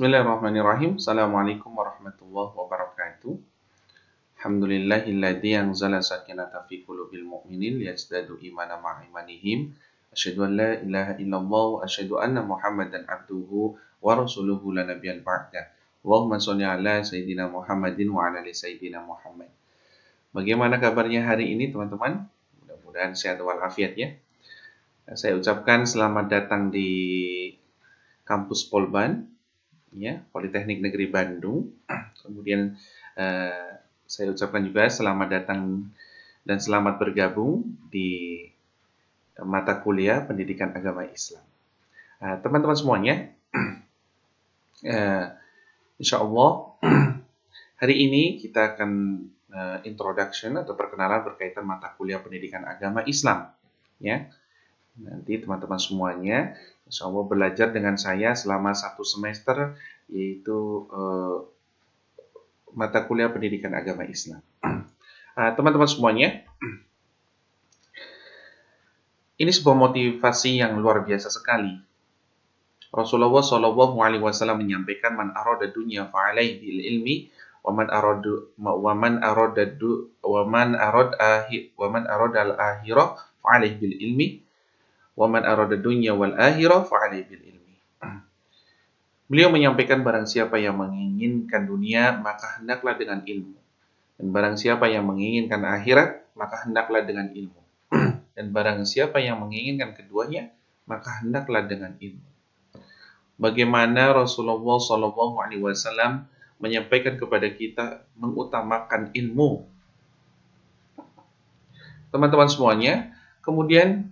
Bismillahirrahmanirrahim. Assalamualaikum warahmatullahi wabarakatuh. Alhamdulillahilladzi anzala sakinata fi qulubil mu'minin liyazdadu imana ma'a imanihim. Asyhadu an la ilaha illallah wa asyhadu anna Muhammadan abduhu wa rasuluhu la nabiyyan ba'da. Allahumma shalli ala sayyidina Muhammadin wa ala ali sayyidina Muhammad. Bagaimana kabarnya hari ini teman-teman? Mudah-mudahan sehat walafiat ya. Saya ucapkan selamat datang di kampus Polban, ya, Politeknik Negeri Bandung. Kemudian saya ucapkan juga selamat datang dan selamat bergabung di mata kuliah Pendidikan Agama Islam. Teman-teman semuanya, insya Allah hari ini kita akan introduction atau perkenalan berkaitan mata kuliah Pendidikan Agama Islam. Ya, nanti teman-teman semuanya insya Allah belajar dengan saya selama 1 semester, yaitu mata kuliah Pendidikan Agama Islam. Teman-teman semuanya, ini sebuah motivasi yang luar biasa sekali. Rasulullah Shallallahu Alaihi Wasallam menyampaikan, man arada dunya fa'alaihi bil ilmi, wa man arada al akhirah fa'alaihi bil ilmi, wa man arada dunya wal akhirah fa'alaihi bil ilmi. Beliau menyampaikan, barang siapa yang menginginkan dunia, maka hendaklah dengan ilmu. Dan barang siapa yang menginginkan akhirat, maka hendaklah dengan ilmu. Dan barang siapa yang menginginkan keduanya, maka hendaklah dengan ilmu. Bagaimana Rasulullah SAW menyampaikan kepada kita mengutamakan ilmu. Teman-teman semuanya, kemudian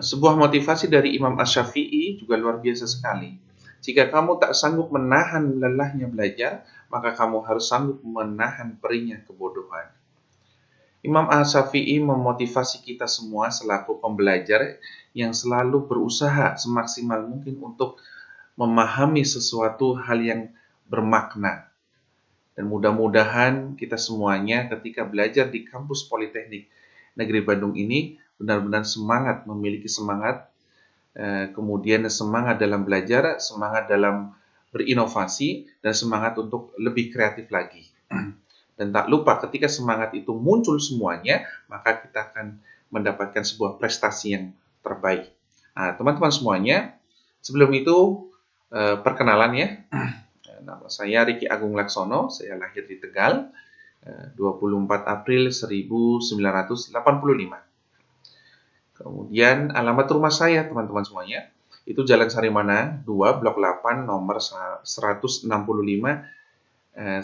sebuah motivasi dari Imam Asy-Syafi'i juga luar biasa sekali. Jika kamu tak sanggup menahan lelahnya belajar, maka kamu harus sanggup menahan perihnya kebodohan. Imam Asy-Syafi'i memotivasi kita semua selaku pembelajar yang selalu berusaha semaksimal mungkin untuk memahami sesuatu hal yang bermakna. Dan mudah-mudahan kita semuanya ketika belajar di kampus Politeknik Negeri Bandung ini benar-benar semangat, memiliki semangat, kemudian semangat dalam belajar, semangat dalam berinovasi, dan semangat untuk lebih kreatif lagi. Dan tak lupa ketika semangat itu muncul semuanya, maka kita akan mendapatkan sebuah prestasi yang terbaik. Teman-teman semuanya, sebelum itu perkenalan ya. Nama saya Riki Agung Laksono, saya lahir di Tegal, 24 April 1985. Kemudian alamat rumah saya teman-teman semuanya, itu Jalan Sarimana 2, Blok 8, nomor 165,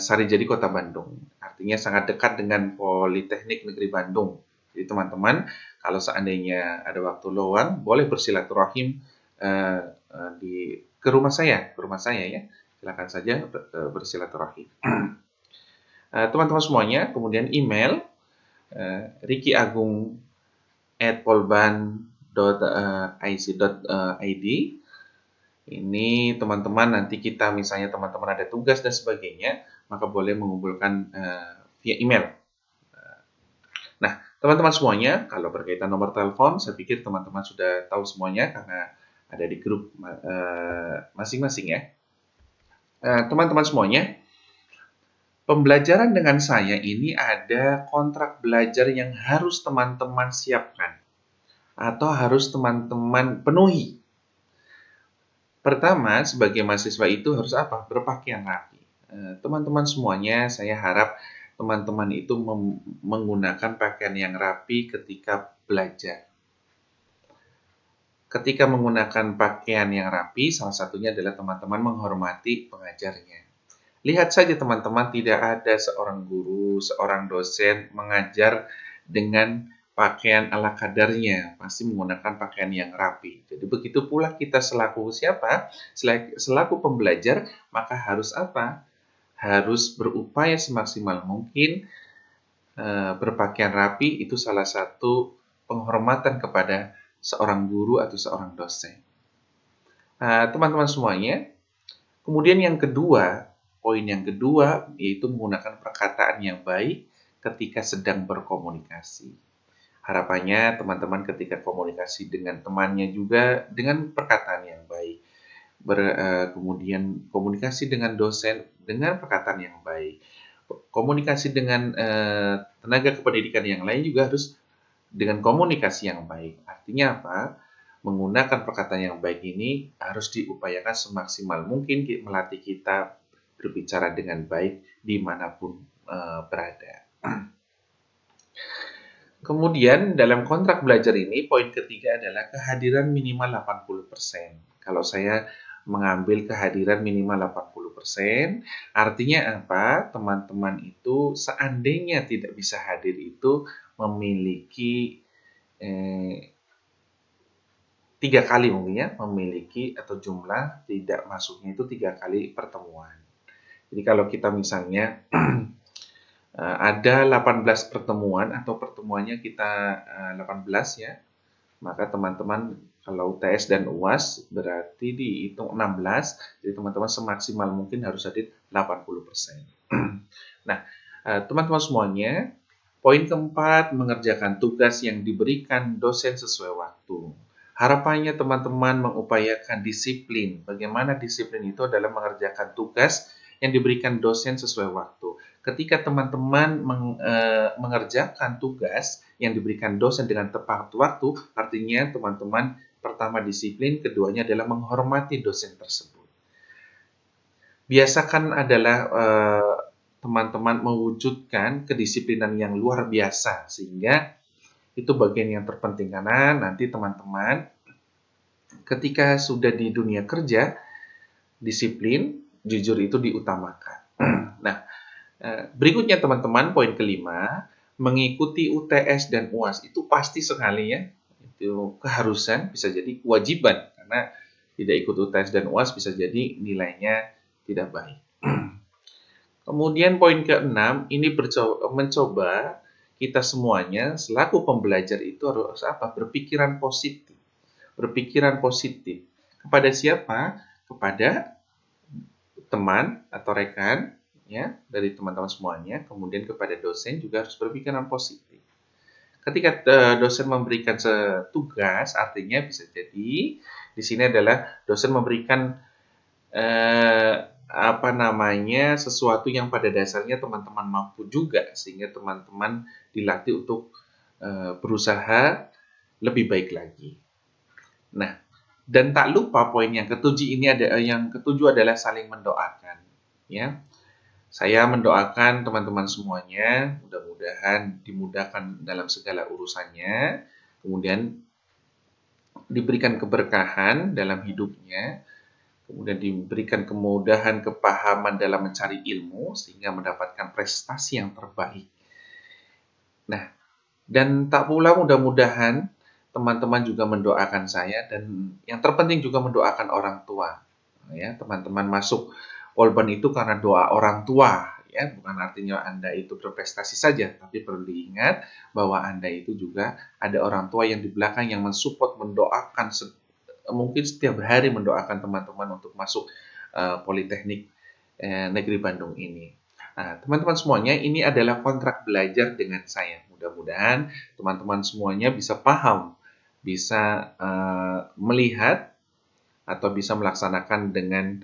Sarijadi, Kota Bandung. Artinya sangat dekat dengan Politeknik Negeri Bandung. Jadi teman-teman, kalau seandainya ada waktu luang, boleh bersilaturahim ke rumah saya ya. Silakan saja bersilaturahim. Teman-teman semuanya, kemudian email rikiagung@polban.ic.id. Ini teman-teman, nanti kita misalnya teman-teman ada tugas dan sebagainya, maka boleh mengumpulkan via email. Nah, teman-teman semuanya, kalau berkaitan nomor telepon, saya pikir teman-teman sudah tahu semuanya karena ada di grup masing-masing ya. Teman-teman semuanya, pembelajaran dengan saya ini ada kontrak belajar yang harus teman-teman siapkan atau harus teman-teman penuhi. Pertama, sebagai mahasiswa itu harus apa? Berpakaian rapi. Teman-teman semuanya, saya harap teman-teman itu menggunakan pakaian yang rapi ketika belajar. Ketika menggunakan pakaian yang rapi, salah satunya adalah teman-teman menghormati pengajarnya. Lihat saja teman-teman, tidak ada seorang guru, seorang dosen mengajar dengan pakaian ala kadarnya, pasti menggunakan pakaian yang rapi. Jadi begitu pula kita selaku siapa? Selaku pembelajar, maka harus apa? Harus berupaya semaksimal mungkin berpakaian rapi. Itu salah satu penghormatan kepada seorang guru atau seorang dosen. Teman-teman semuanya, kemudian poin yang kedua yaitu menggunakan perkataan yang baik ketika sedang berkomunikasi. Harapannya teman-teman ketika komunikasi dengan temannya juga dengan perkataan yang baik. kemudian komunikasi dengan dosen dengan perkataan yang baik. Komunikasi dengan tenaga kependidikan yang lain juga harus dengan komunikasi yang baik. Artinya apa? Menggunakan perkataan yang baik ini harus diupayakan semaksimal mungkin melatih kita berbicara dengan baik dimanapun berada. Kemudian dalam kontrak belajar ini, poin ketiga adalah kehadiran minimal 80%. Kalau saya mengambil kehadiran minimal 80%, artinya apa? Teman-teman itu seandainya tidak bisa hadir itu memiliki 3 kali mungkin ya, memiliki atau jumlah tidak masuknya itu 3 kali pertemuan. Jadi kalau kita misalnya ada 18 pertemuan atau pertemuannya kita 18 ya, maka teman-teman kalau UTS dan UAS berarti dihitung 16, jadi teman-teman semaksimal mungkin harus hadir 80%. Nah, teman-teman semuanya, poin keempat, mengerjakan tugas yang diberikan dosen sesuai waktu. Harapannya teman-teman mengupayakan disiplin. Bagaimana disiplin itu adalah mengerjakan tugas yang diberikan dosen sesuai waktu. Ketika teman-teman mengerjakan tugas yang diberikan dosen dengan tepat waktu, artinya teman-teman pertama disiplin, keduanya adalah menghormati dosen tersebut. Biasakan adalah teman-teman mewujudkan kedisiplinan yang luar biasa, sehingga itu bagian yang terpenting karena nanti teman-teman ketika sudah di dunia kerja, disiplin, jujur itu diutamakan. Nah, berikutnya teman-teman, poin kelima, mengikuti UTS dan UAS itu pasti sekali ya, itu keharusan, bisa jadi kewajiban, karena tidak ikut UTS dan UAS bisa jadi nilainya tidak baik. Kemudian poin keenam, ini mencoba kita semuanya selaku pembelajar itu harus apa? Berpikiran positif. Berpikiran positif. Kepada siapa? Kepada teman atau rekan ya, dari teman-teman semuanya, kemudian kepada dosen juga harus berpikiran positif. Ketika dosen memberikan tugas, artinya bisa jadi di sini adalah dosen memberikan sesuatu yang pada dasarnya teman-teman mampu juga, sehingga teman-teman dilatih untuk berusaha lebih baik lagi. Nah, dan tak lupa poin yang ketujuh adalah saling mendoakan, ya. Saya mendoakan teman-teman semuanya, mudah-mudahan dimudahkan dalam segala urusannya, kemudian diberikan keberkahan dalam hidupnya, kemudian diberikan kemudahan, kepahaman dalam mencari ilmu, sehingga mendapatkan prestasi yang terbaik. Nah, dan tak pula mudah-mudahan teman-teman juga mendoakan saya, dan yang terpenting juga mendoakan orang tua. Ya, teman-teman masuk Polban itu karena doa orang tua, ya, bukan artinya Anda itu berprestasi saja, tapi perlu diingat bahwa Anda itu juga ada orang tua yang di belakang yang mensupport, mendoakan, mungkin setiap hari mendoakan teman-teman untuk masuk Politeknik Negeri Bandung ini. Nah, teman-teman semuanya, ini adalah kontrak belajar dengan saya. Mudah-mudahan teman-teman semuanya bisa paham, bisa melihat, atau bisa melaksanakan dengan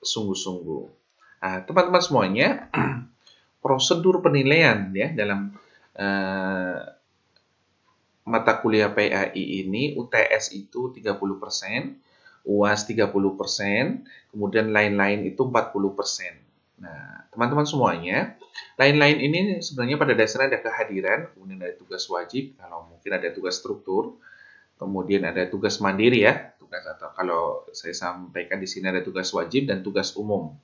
sungguh-sungguh. Nah, teman-teman semuanya, prosedur penilaian ya dalam mata kuliah PAI ini, UTS itu 30%, UAS 30%, kemudian lain-lain itu 40%. Nah, teman-teman semuanya, lain-lain ini sebenarnya pada dasarnya ada kehadiran, kemudian ada tugas wajib, kalau mungkin ada tugas struktur, kemudian ada tugas mandiri ya, tugas, atau kalau saya sampaikan di sini ada tugas wajib dan tugas umum.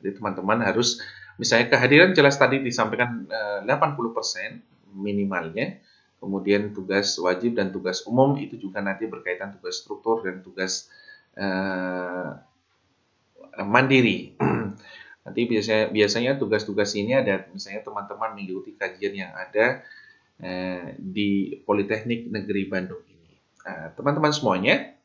Jadi teman-teman harus, misalnya kehadiran jelas tadi disampaikan 80% minimalnya, kemudian tugas wajib dan tugas umum itu juga nanti berkaitan tugas struktur dan tugas mandiri. Nanti biasanya tugas-tugas ini ada, misalnya teman-teman mengikuti kajian yang ada di Politeknik Negeri Bandung ini. Teman-teman semuanya,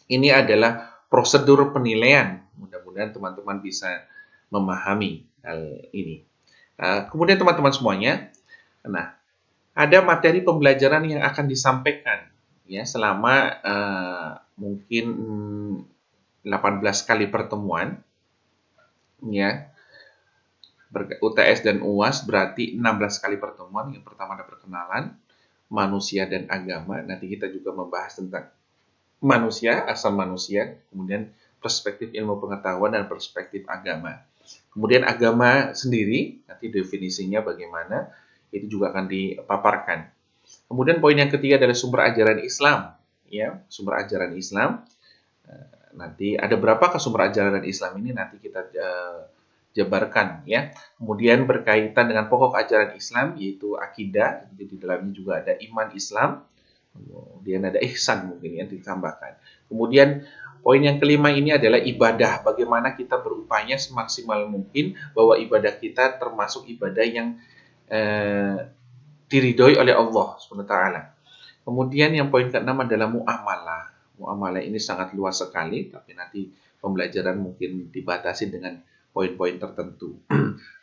ini adalah prosedur penilaian. Mudah-mudahan teman-teman bisa memahami hal ini. Kemudian teman-teman semuanya, nah, ada materi pembelajaran yang akan disampaikan ya selama mungkin 18 kali pertemuan, ya. UTS dan UAS berarti 16 kali pertemuan. Yang pertama ada perkenalan, manusia dan agama. Nanti kita juga membahas tentang manusia, asal manusia, kemudian perspektif ilmu pengetahuan dan perspektif agama. Kemudian agama sendiri, nanti definisinya bagaimana, itu juga akan dipaparkan. Kemudian poin yang ketiga adalah sumber ajaran Islam. Ya, sumber ajaran Islam. Nanti ada berapakah sumber ajaran Islam ini nanti kita jabarkan ya. Kemudian berkaitan dengan pokok ajaran Islam yaitu akidah, jadi di dalamnya juga ada iman Islam. Kemudian ada ihsan mungkin yang ditambahkan. Kemudian poin yang kelima ini adalah ibadah. Bagaimana kita berupaya semaksimal mungkin bahwa ibadah kita termasuk ibadah yang diridhoi oleh Allah SWT. Kemudian yang poin keenam adalah muamalah. Muamalah ini sangat luas sekali, tapi nanti pembelajaran mungkin dibatasi dengan poin-poin tertentu.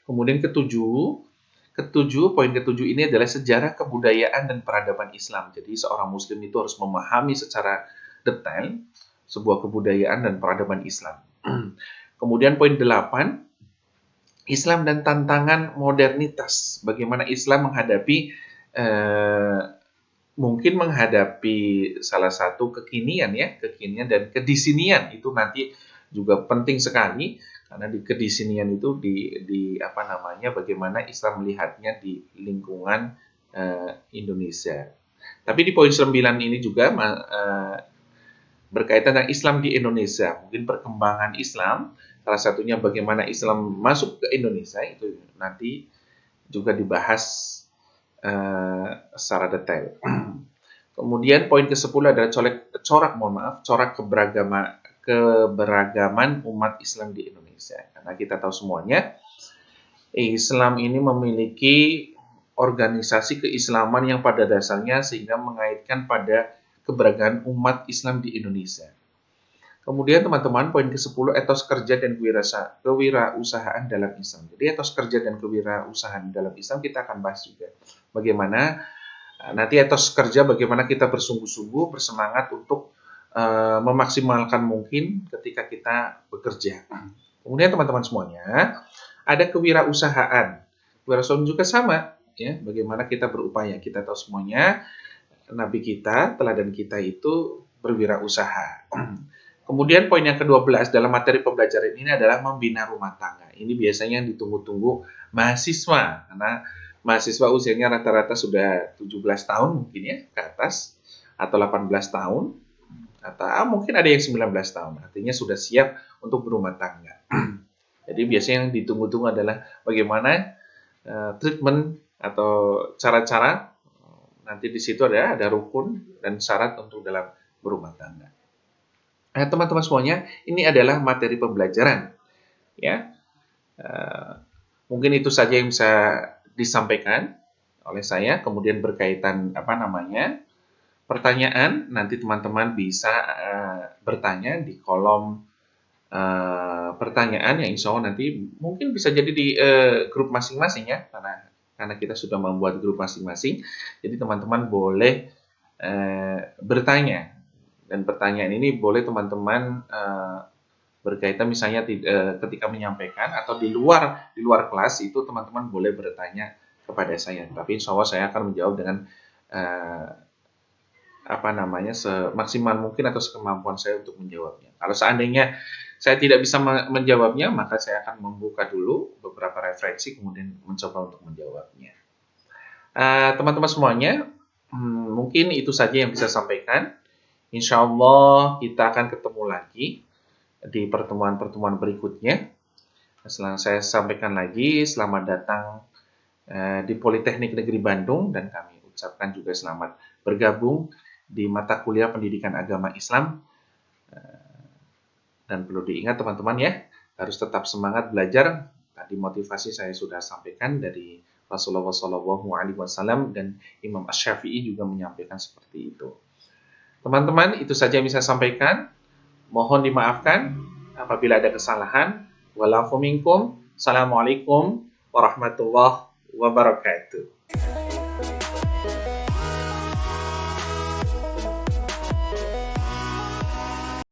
Kemudian poin ketujuh ini adalah sejarah kebudayaan dan peradaban Islam. Jadi seorang muslim itu harus memahami secara detail sebuah kebudayaan dan peradaban Islam. Kemudian poin 8, Islam dan tantangan modernitas. Bagaimana Islam mungkin menghadapi salah satu kekinian dan kedisinian itu nanti juga penting sekali karena di kedisinian itu bagaimana Islam melihatnya di lingkungan Indonesia. Tapi di poin 9 ini juga berkaitan dengan Islam di Indonesia, mungkin perkembangan Islam, salah satunya bagaimana Islam masuk ke Indonesia itu nanti juga dibahas secara detail. Kemudian poin ke-10 adalah corak keberagaman umat Islam di Indonesia. Karena kita tahu semuanya, Islam ini memiliki organisasi keislaman yang pada dasarnya sehingga mengaitkan pada keberagaman umat Islam di Indonesia. Kemudian teman-teman, poin ke-10, etos kerja dan kewirausahaan dalam Islam. Jadi etos kerja dan kewirausahaan dalam Islam kita akan bahas juga. Bagaimana nanti etos kerja, bagaimana kita bersungguh-sungguh, bersemangat untuk memaksimalkan mungkin ketika kita bekerja. Kemudian teman-teman semuanya, ada kewirausahaan. Kewirausahaan juga sama, ya. Bagaimana kita berupaya. Kita tahu semuanya, Nabi kita, teladan kita itu berwirausaha. Kemudian poin yang ke-12 dalam materi pembelajaran ini adalah membina rumah tangga. Ini biasanya yang ditunggu-tunggu mahasiswa, karena mahasiswa usianya rata-rata sudah 17 tahun mungkin ya ke atas, atau 18 tahun, atau mungkin ada yang 19 tahun. Artinya sudah siap untuk berumah tangga. Jadi biasanya yang ditunggu-tunggu adalah bagaimana treatment atau cara-cara, nanti di situ ada rukun dan syarat untuk dalam berumah tangga. Nah, teman-teman semuanya, ini adalah materi pembelajaran, ya. Mungkin itu saja yang bisa disampaikan oleh saya. Kemudian berkaitan pertanyaan, nanti teman-teman bisa bertanya di kolom pertanyaan yang insya Allah nanti mungkin bisa jadi di grup masing-masing ya, karena kita sudah membuat grup masing-masing. Jadi teman-teman boleh bertanya. Dan pertanyaan ini boleh teman-teman berkaitan misalnya ketika menyampaikan atau di luar kelas itu teman-teman boleh bertanya kepada saya. Tapi insya Allah saya akan menjawab dengan semaksimal mungkin atau sekemampuan saya untuk menjawabnya. Kalau seandainya saya tidak bisa menjawabnya, maka saya akan membuka dulu beberapa referensi kemudian mencoba untuk menjawabnya. Teman-teman semuanya, mungkin itu saja yang bisa saya sampaikan. Insya Allah kita akan ketemu lagi di pertemuan-pertemuan berikutnya. Saya sampaikan lagi selamat datang di Politeknik Negeri Bandung dan kami ucapkan juga selamat bergabung di mata kuliah Pendidikan Agama Islam. Dan perlu diingat teman-teman ya, harus tetap semangat belajar. Tadi motivasi saya sudah sampaikan dari Rasulullah SAW dan Imam Asy-Syafi'i juga menyampaikan seperti itu. Teman-teman, itu saja yang bisa saya sampaikan. Mohon dimaafkan apabila ada kesalahan. Wa'alaikum. Assalamualaikum warahmatullahi wabarakatuh.